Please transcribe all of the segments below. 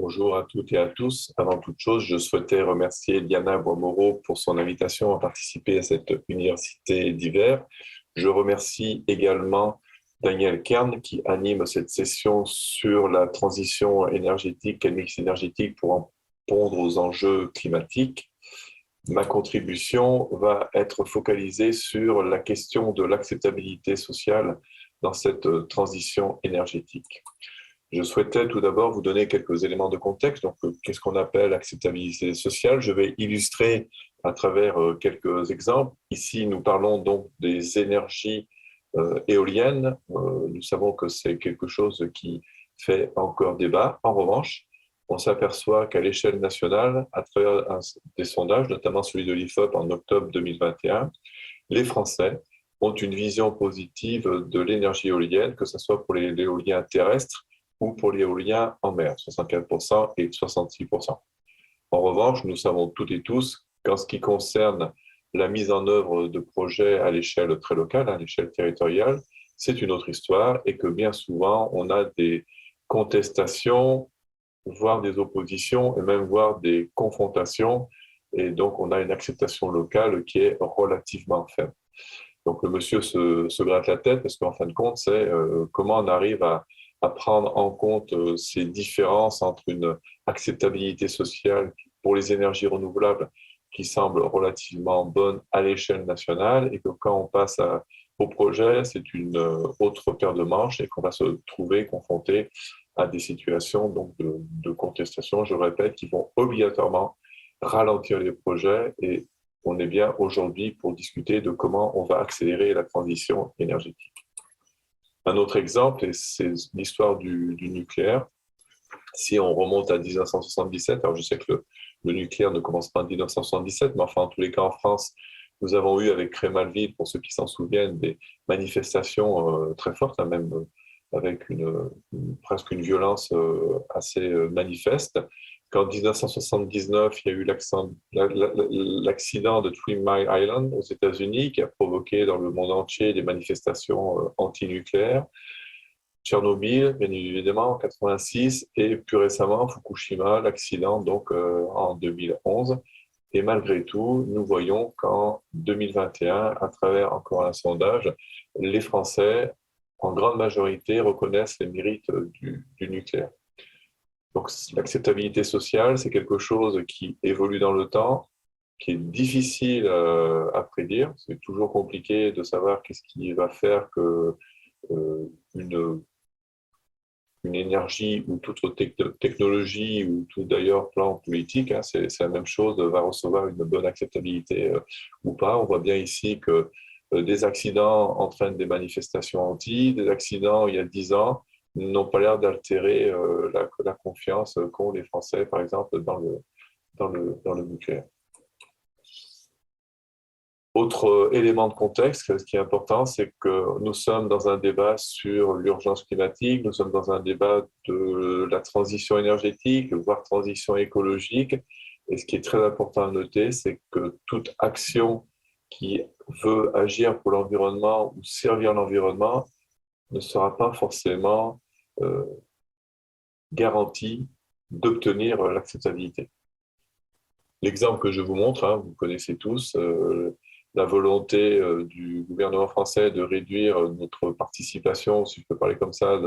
Bonjour à toutes et à tous. Avant toute chose, je souhaitais remercier Diana Boismoreau pour son invitation à participer à cette université d'hiver. Je remercie également Daniel Kern qui anime cette session sur la transition énergétique et le mix énergétique pour répondre aux enjeux climatiques. Ma contribution va être focalisée sur la question de l'acceptabilité sociale dans cette transition énergétique. Je souhaitais tout d'abord vous donner quelques éléments de contexte. Donc, qu'est-ce qu'on appelle acceptabilité sociale? Je vais illustrer à travers quelques exemples. Ici, nous parlons donc des énergies éoliennes. Nous savons que c'est quelque chose qui fait encore débat. En revanche, on s'aperçoit qu'à l'échelle nationale, à travers des sondages, notamment celui de l'IFOP en octobre 2021, les Français ont une vision positive de l'énergie éolienne, que ce soit pour les éoliens terrestres ou pour l'éolien en mer, 64% et 66%. En revanche, nous savons toutes et tous qu'en ce qui concerne la mise en œuvre de projets à l'échelle très locale, à l'échelle territoriale, c'est une autre histoire et que bien souvent, on a des contestations, voire des oppositions et même voire des confrontations. Et donc, on a une acceptation locale qui est relativement faible. Donc, le monsieur se gratte la tête parce qu'en fin de compte, c'est comment on arrive à prendre en compte ces différences entre une acceptabilité sociale pour les énergies renouvelables qui semble relativement bonne à l'échelle nationale et que quand on passe au projet, c'est une autre paire de manches et qu'on va se trouver confronté à des situations donc de contestation, je répète, qui vont obligatoirement ralentir les projets et on est bien aujourd'hui pour discuter de comment on va accélérer la transition énergétique. Un autre exemple, c'est l'histoire du nucléaire. Si on remonte à 1977, alors je sais que le nucléaire ne commence pas en 1977, mais enfin, en tous les cas, en France, nous avons eu avec Crémalville, pour ceux qui s'en souviennent, des manifestations très fortes, hein, même avec presque une violence assez manifeste. Qu'en 1979, il y a eu l'accident de Three Mile Island aux États-Unis qui a provoqué dans le monde entier des manifestations anti-nucléaires. Tchernobyl, bien évidemment, en 86, et plus récemment, Fukushima, l'accident donc en 2011. Et malgré tout, nous voyons qu'en 2021, à travers encore un sondage, les Français, en grande majorité, reconnaissent les mérites du nucléaire. Donc, l'acceptabilité sociale, c'est quelque chose qui évolue dans le temps, qui est difficile à prédire. C'est toujours compliqué de savoir qu'est-ce qui va faire que une énergie ou toute autre technologie ou tout d'ailleurs plan politique, hein, c'est la même chose, va recevoir une bonne acceptabilité ou pas. On voit bien ici que des accidents entraînent des manifestations anti, des accidents il y a 10 ans n'ont pas l'air d'altérer la confiance qu'ont les Français, par exemple, dans le nucléaire. Autre élément de contexte, ce qui est important, c'est que nous sommes dans un débat sur l'urgence climatique, nous sommes dans un débat de la transition énergétique, voire transition écologique. Et ce qui est très important à noter, c'est que toute action qui veut agir pour l'environnement ou servir l'environnement ne sera pas forcément garantie d'obtenir l'acceptabilité. L'exemple que je vous montre, hein, vous connaissez tous, la volonté du gouvernement français de réduire notre participation, si je peux parler comme ça,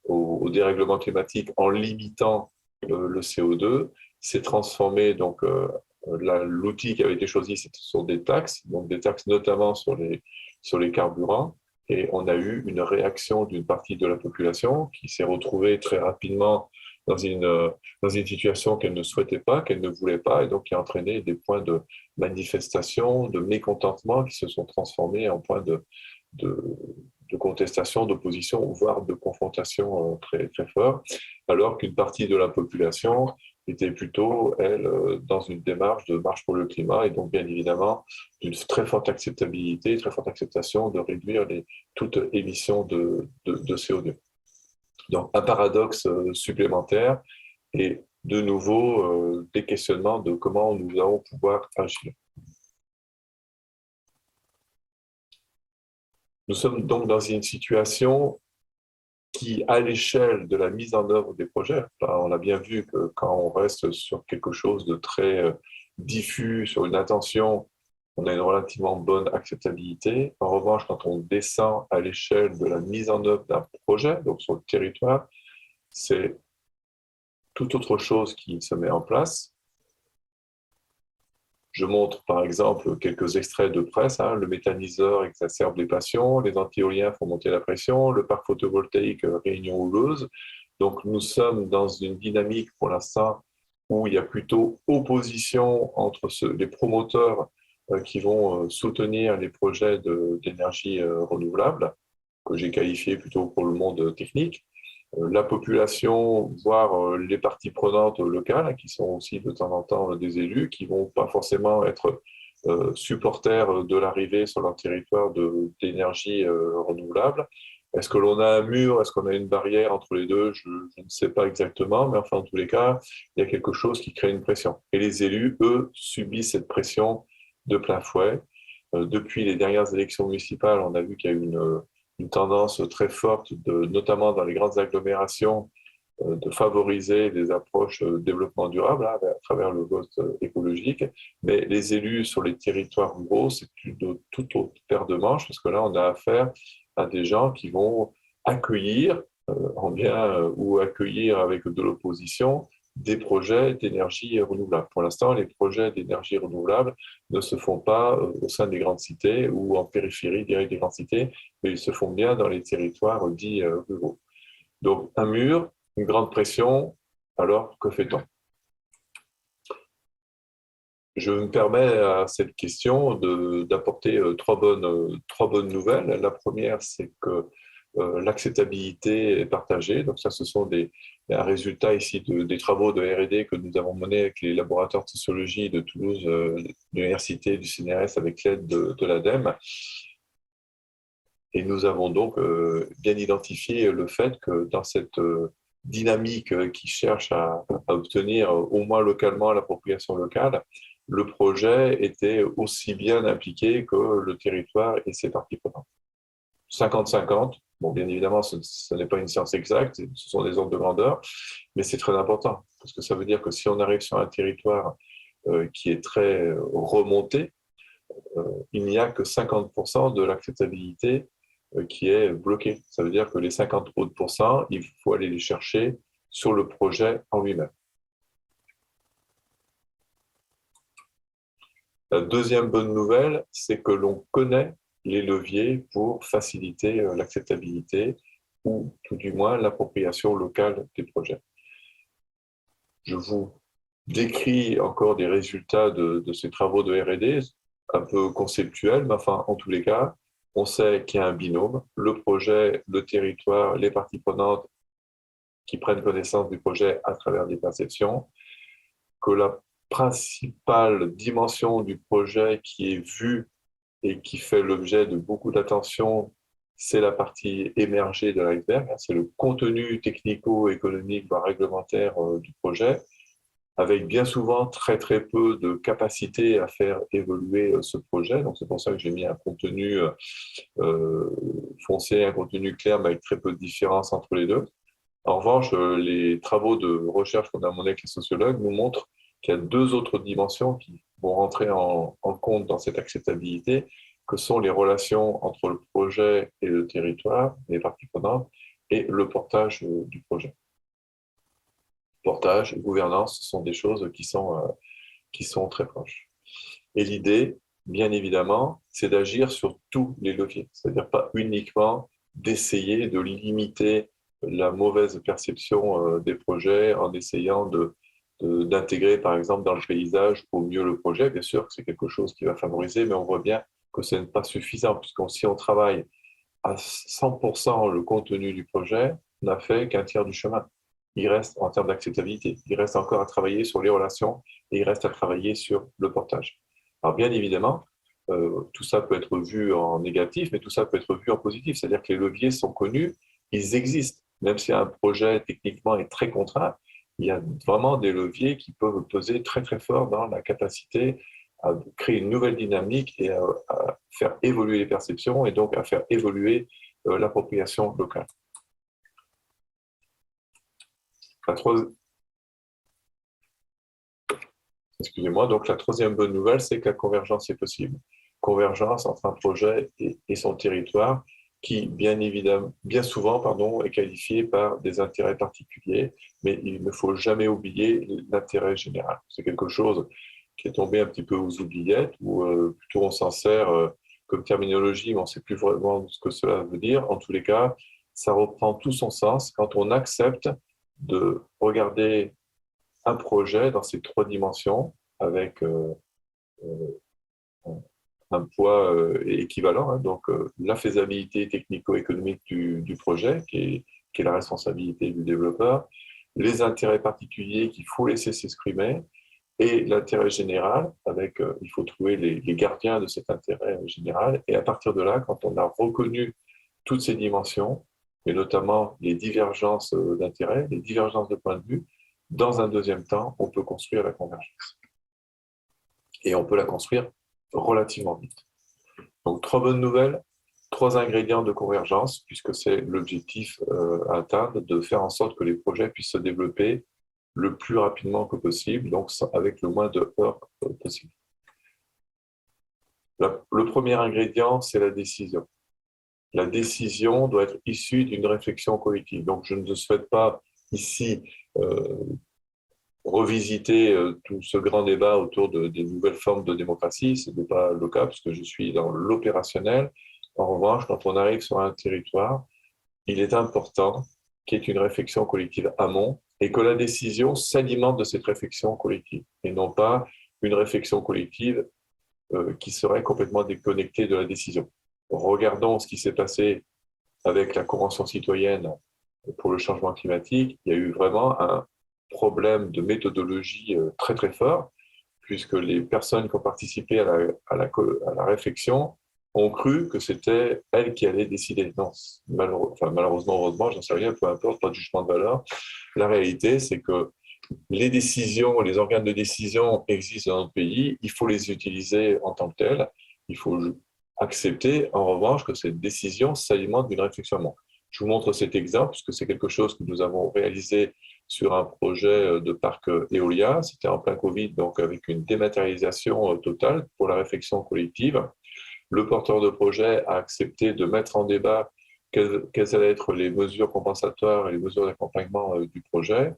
au dérèglement climatique en limitant le CO2, s'est transformé, donc l'outil qui avait été choisi, ce sont des taxes, donc des taxes notamment sur les carburants, et on a eu une réaction d'une partie de la population qui s'est retrouvée très rapidement dans une situation qu'elle ne souhaitait pas, qu'elle ne voulait pas, et donc qui a entraîné des points de manifestation, de mécontentement qui se sont transformés en points de contestation, d'opposition, voire de confrontation très, très fort, alors qu'une partie de la population était plutôt, elle, dans une démarche de marche pour le climat, et donc bien évidemment d'une très forte acceptabilité, très forte acceptation de réduire toute émission de CO2. Donc, un paradoxe supplémentaire et de nouveau des questionnements de comment nous allons pouvoir agir. Nous sommes donc dans une situation qui, à l'échelle de la mise en œuvre des projets, là, on a bien vu que quand on reste sur quelque chose de très diffus, sur une intention, on a une relativement bonne acceptabilité. En revanche, quand on descend à l'échelle de la mise en œuvre d'un projet, donc sur le territoire, c'est toute autre chose qui se met en place. Je montre par exemple quelques extraits de presse. Le méthaniseur exacerbe les passions, les anti-éoliens font monter la pression, le parc photovoltaïque réunion houleuse. Donc nous sommes dans une dynamique pour l'instant où il y a plutôt opposition entre les promoteurs qui vont soutenir les projets d'énergie renouvelable, que j'ai qualifié plutôt pour le monde technique, la population, voire les parties prenantes locales, qui sont aussi de temps en temps des élus, qui vont pas forcément être supporters de l'arrivée sur leur territoire d'énergie renouvelable. Est-ce que l'on a un mur, est-ce qu'on a une barrière entre les deux? Je ne sais pas exactement, mais enfin, en tous les cas, il y a quelque chose qui crée une pression. Et les élus, eux, subissent cette pression de plein fouet. Depuis les dernières élections municipales, on a vu qu'il y a eu une tendance très forte, notamment dans les grandes agglomérations, de favoriser des approches de développement durable à travers le vote écologique. Mais les élus sur les territoires ruraux, c'est une toute autre paire de manches, parce que là, on a affaire à des gens qui vont accueillir, en bien ou accueillir avec de l'opposition, des projets d'énergie renouvelable. Pour l'instant, les projets d'énergie renouvelable ne se font pas au sein des grandes cités ou en périphérie directe des grandes cités, mais ils se font bien dans les territoires dits ruraux. Donc, un mur, une grande pression, alors que fait-on? Je me permets à cette question d'apporter trois bonnes nouvelles. La première, c'est que l'acceptabilité est partagée. Donc ça, ce sont un résultat ici des travaux de R&D que nous avons menés avec les laboratoires de sociologie de Toulouse, de l'université du CNRS avec l'aide de l'ADEME. Et nous avons donc bien identifié le fait que dans cette dynamique qui cherche à obtenir au moins localement l'appropriation locale, le projet était aussi bien impliqué que le territoire et ses parties prenantes. 50-50, bon, bien évidemment, ce n'est pas une science exacte, ce sont des ordres de grandeur, mais c'est très important, parce que ça veut dire que si on arrive sur un territoire qui est très remonté, il n'y a que 50% de l'acceptabilité qui est bloquée. Ça veut dire que les 50 autres pourcents, il faut aller les chercher sur le projet en lui-même. La deuxième bonne nouvelle, c'est que l'on connaît les leviers pour faciliter l'acceptabilité ou tout du moins l'appropriation locale des projets. Je vous décris encore des résultats de ces travaux de R&D, un peu conceptuels, mais enfin, en tous les cas, on sait qu'il y a un binôme, le projet, le territoire, les parties prenantes qui prennent connaissance du projet à travers des perceptions, que la principale dimension du projet qui est vue et qui fait l'objet de beaucoup d'attention, c'est la partie émergée de l'iceberg, c'est le contenu technico-économique, voire réglementaire du projet, avec bien souvent très très peu de capacité à faire évoluer ce projet. Donc c'est pour ça que j'ai mis un contenu foncé, un contenu clair, mais avec très peu de différence entre les deux. En revanche, les travaux de recherche qu'on a menés avec les sociologues nous montrent qu'il y a deux autres dimensions qui vont rentrer en compte dans cette acceptabilité, que sont les relations entre le projet et le territoire, les parties prenantes, et le portage du projet. Portage et gouvernance, ce sont des choses qui sont très proches. Et l'idée, bien évidemment, c'est d'agir sur tous les leviers, c'est-à-dire pas uniquement d'essayer de limiter la mauvaise perception des projets en essayant d'intégrer, par exemple, dans le paysage au mieux le projet. Bien sûr que c'est quelque chose qui va favoriser, mais on voit bien que ce n'est pas suffisant, puisque si on travaille à 100% le contenu du projet, on n'a fait qu'un tiers du chemin. Il reste, en termes d'acceptabilité, il reste encore à travailler sur les relations et il reste à travailler sur le portage. Alors bien évidemment, tout ça peut être vu en négatif, mais tout ça peut être vu en positif. C'est-à-dire que les leviers sont connus, ils existent. Même si un projet techniquement est très contraint, il y a vraiment des leviers qui peuvent peser très très fort dans la capacité à créer une nouvelle dynamique et à faire évoluer les perceptions et donc à faire évoluer l'appropriation locale. Excusez-moi, donc la troisième bonne nouvelle, c'est que la convergence est possible. Convergence entre un projet et son territoire qui, bien évidemment, bien souvent, pardon, est qualifié par des intérêts particuliers, mais il ne faut jamais oublier l'intérêt général. C'est quelque chose qui est tombé un petit peu aux oubliettes, ou plutôt on s'en sert comme terminologie, mais on ne sait plus vraiment ce que cela veut dire. En tous les cas, ça reprend tout son sens quand on accepte de regarder un projet dans ces trois dimensions avec un poids équivalent, hein, donc la faisabilité technico-économique du projet, qui est la responsabilité du développeur, les intérêts particuliers qu'il faut laisser s'exprimer, et l'intérêt général, avec il faut trouver les gardiens de cet intérêt général, et à partir de là, quand on a reconnu toutes ces dimensions, et notamment les divergences d'intérêts, les divergences de point de vue, dans un deuxième temps, on peut construire la convergence. Et on peut la construire relativement vite. Donc, trois bonnes nouvelles, trois ingrédients de convergence, puisque c'est l'objectif à atteindre, de faire en sorte que les projets puissent se développer le plus rapidement que possible, donc avec le moins de heures possible. Le premier ingrédient, c'est la décision. La décision doit être issue d'une réflexion collective. Donc, je ne souhaite pas ici revisiter tout ce grand débat autour des nouvelles formes de démocratie. Ce n'est pas le cas, parce que je suis dans l'opérationnel. En revanche, quand on arrive sur un territoire, il est important qu'il y ait une réflexion collective amont et que la décision s'alimente de cette réflexion collective et non pas une réflexion collective qui serait complètement déconnectée de la décision. Regardons ce qui s'est passé avec la Convention citoyenne pour le changement climatique. Il y a eu vraiment un problème de méthodologie très très fort, puisque les personnes qui ont participé à la réflexion ont cru que c'était elles qui allaient décider. Non, malheureusement, heureusement, j'en sais rien, peu importe, pas de jugement de valeur. La réalité, c'est que les décisions, les organes de décision existent dans notre pays, il faut les utiliser en tant que tels, il faut accepter en revanche que cette décision s'alimente d'une réflexion. Je vous montre cet exemple, puisque c'est quelque chose que nous avons réalisé sur un projet de parc éolien. C'était en plein Covid, donc avec une dématérialisation totale pour la réflexion collective. Le porteur de projet a accepté de mettre en débat quelles allaient être les mesures compensatoires et les mesures d'accompagnement du projet,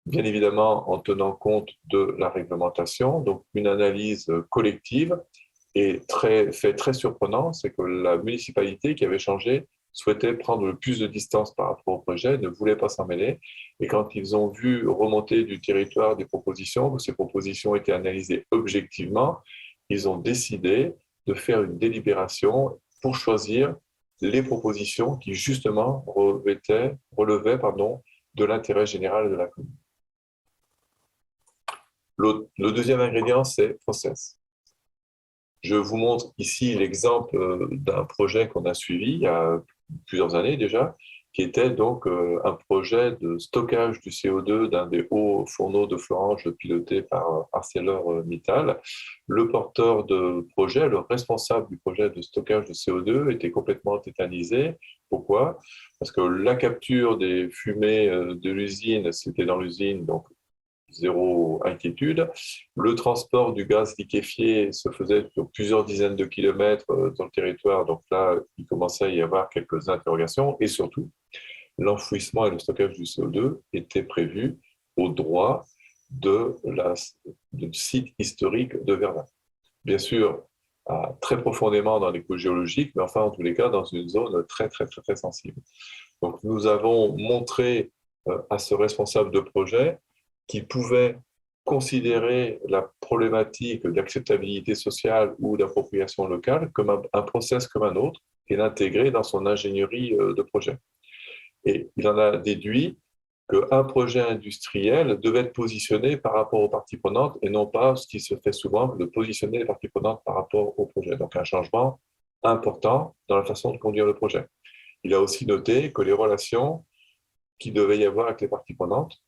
bien évidemment en tenant compte de la réglementation, donc une analyse collective. Et fait très surprenant, c'est que la municipalité qui avait changé souhaitait prendre le plus de distance par rapport au projet, ne voulait pas s'en mêler. Et quand ils ont vu remonter du territoire des propositions, que ces propositions étaient analysées objectivement, ils ont décidé de faire une délibération pour choisir les propositions qui justement relevaient de l'intérêt général de la commune. Le deuxième ingrédient, c'est process. Je vous montre ici l'exemple d'un projet qu'on a suivi il y a plusieurs années déjà, qui était donc un projet de stockage du CO2 d'un des hauts fourneaux de Florange piloté par ArcelorMittal. Le porteur de projet, le responsable du projet de stockage de CO2 était complètement tétanisé. Pourquoi? Parce que la capture des fumées de l'usine, c'était dans l'usine, donc zéro inquiétude. Le transport du gaz liquéfié se faisait sur plusieurs dizaines de kilomètres dans le territoire, donc là, il commençait à y avoir quelques interrogations, et surtout, l'enfouissement et le stockage du CO2 étaient prévus au droit du site historique de Verdun. Bien sûr, très profondément dans l'éco-géologique, mais enfin, en tous les cas, dans une zone très, très, très, très sensible. Donc, nous avons montré à ce responsable de projet qui pouvait considérer la problématique d'acceptabilité sociale ou d'appropriation locale comme un process comme un autre et l'intégrer dans son ingénierie de projet. Et il en a déduit qu'un projet industriel devait être positionné par rapport aux parties prenantes et non pas ce qui se fait souvent, de positionner les parties prenantes par rapport au projet. Donc un changement important dans la façon de conduire le projet. Il a aussi noté que les relations qu'il devait y avoir avec les parties prenantes,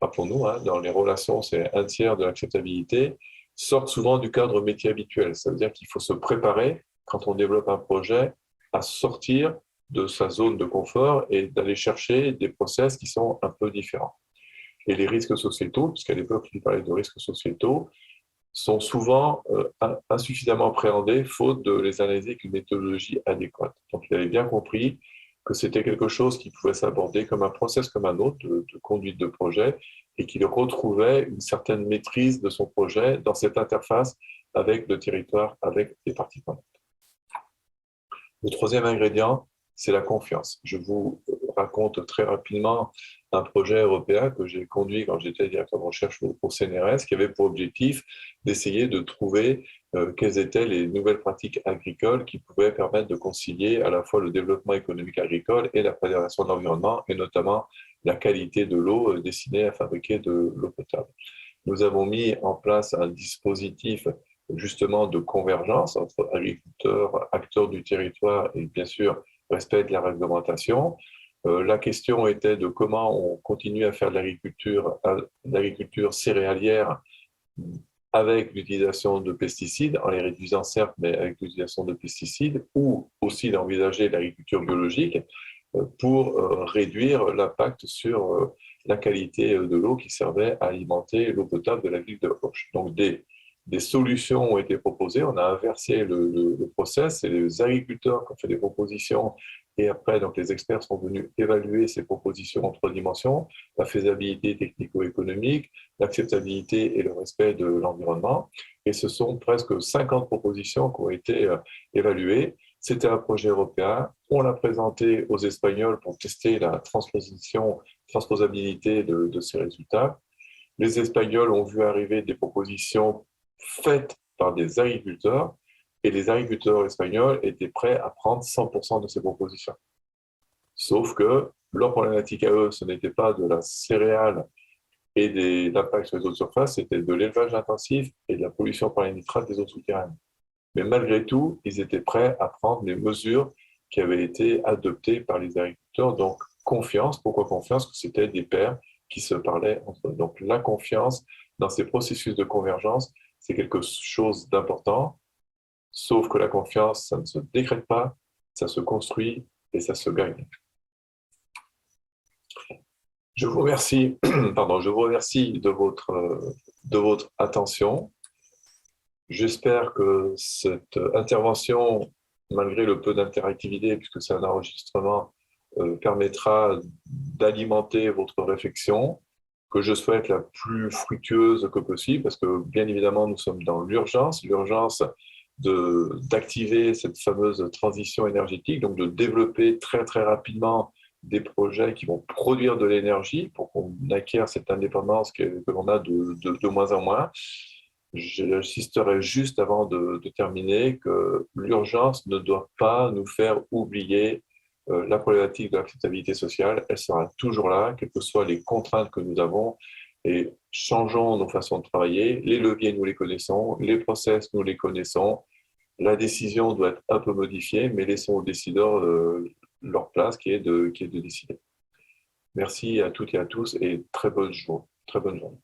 rappelons-nous, hein, dans les relations, c'est un tiers de l'acceptabilité, sortent souvent du cadre métier habituel. Ça veut dire qu'il faut se préparer, quand on développe un projet, à sortir de sa zone de confort et d'aller chercher des process qui sont un peu différents. Et les risques sociétaux, puisqu'à l'époque, il parlait de risques sociétaux, sont souvent insuffisamment appréhendés, faute de les analyser avec une méthodologie adéquate. Donc, il avait bien compris que c'était quelque chose qui pouvait s'aborder comme un process comme un autre de conduite de projet et qu'il retrouvait une certaine maîtrise de son projet dans cette interface avec le territoire, avec les parties prenantes. Le troisième ingrédient, c'est la confiance. Je vous raconte très rapidement un projet européen que j'ai conduit quand j'étais directeur de recherche au CNRS, qui avait pour objectif d'essayer de trouver quelles étaient les nouvelles pratiques agricoles qui pouvaient permettre de concilier à la fois le développement économique agricole et la préservation de l'environnement, et notamment la qualité de l'eau destinée à fabriquer de l'eau potable. Nous avons mis en place un dispositif justement de convergence entre agriculteurs, acteurs du territoire et bien sûr respect de la réglementation. La question était de comment on continue à faire de l'agriculture céréalière avec l'utilisation de pesticides, en les réduisant certes, mais avec l'utilisation de pesticides, ou aussi d'envisager l'agriculture biologique pour réduire l'impact sur la qualité de l'eau qui servait à alimenter l'eau potable de la ville de Auch. Donc des solutions ont été proposées, on a inversé le process, c'est les agriculteurs qui ont fait des propositions et après donc, les experts sont venus évaluer ces propositions en trois dimensions, la faisabilité technico-économique, l'acceptabilité et le respect de l'environnement. Et ce sont presque 50 propositions qui ont été évaluées. C'était un projet européen, on l'a présenté aux Espagnols pour tester la transposabilité de ces résultats. Les Espagnols ont vu arriver des propositions faites par des agriculteurs et les agriculteurs espagnols étaient prêts à prendre 100% de ces propositions. Sauf que leur problématique à eux, ce n'était pas de la céréale et de l'impact sur les eaux de surface, c'était de l'élevage intensif et de la pollution par les nitrates des eaux souterraines. Mais malgré tout, ils étaient prêts à prendre les mesures qui avaient été adoptées par les agriculteurs. Donc, confiance. Pourquoi confiance? Que c'était des pairs qui se parlaient entre eux. Donc, la confiance dans ces processus de convergence, c'est quelque chose d'important. Sauf que la confiance, ça ne se décrète pas, ça se construit et ça se gagne. Je vous remercie, je vous remercie de votre attention. J'espère que cette intervention, malgré le peu d'interactivité, puisque c'est un enregistrement, permettra d'alimenter votre réflexion, que je souhaite la plus fructueuse que possible, parce que bien évidemment, nous sommes dans l'urgence d'activer cette fameuse transition énergétique, donc de développer très très rapidement des projets qui vont produire de l'énergie pour qu'on acquiert cette indépendance que l'on a de moins en moins. J'insisterai juste avant de terminer que l'urgence ne doit pas nous faire oublier la problématique de l'acceptabilité sociale. Elle sera toujours là, quelles que soient les contraintes que nous avons, et changeons nos façons de travailler. Les leviers, nous les connaissons, les process, nous les connaissons. La décision doit être un peu modifiée, mais laissons aux décideurs leur place qui est de décider. Merci à toutes et à tous et très bonne journée.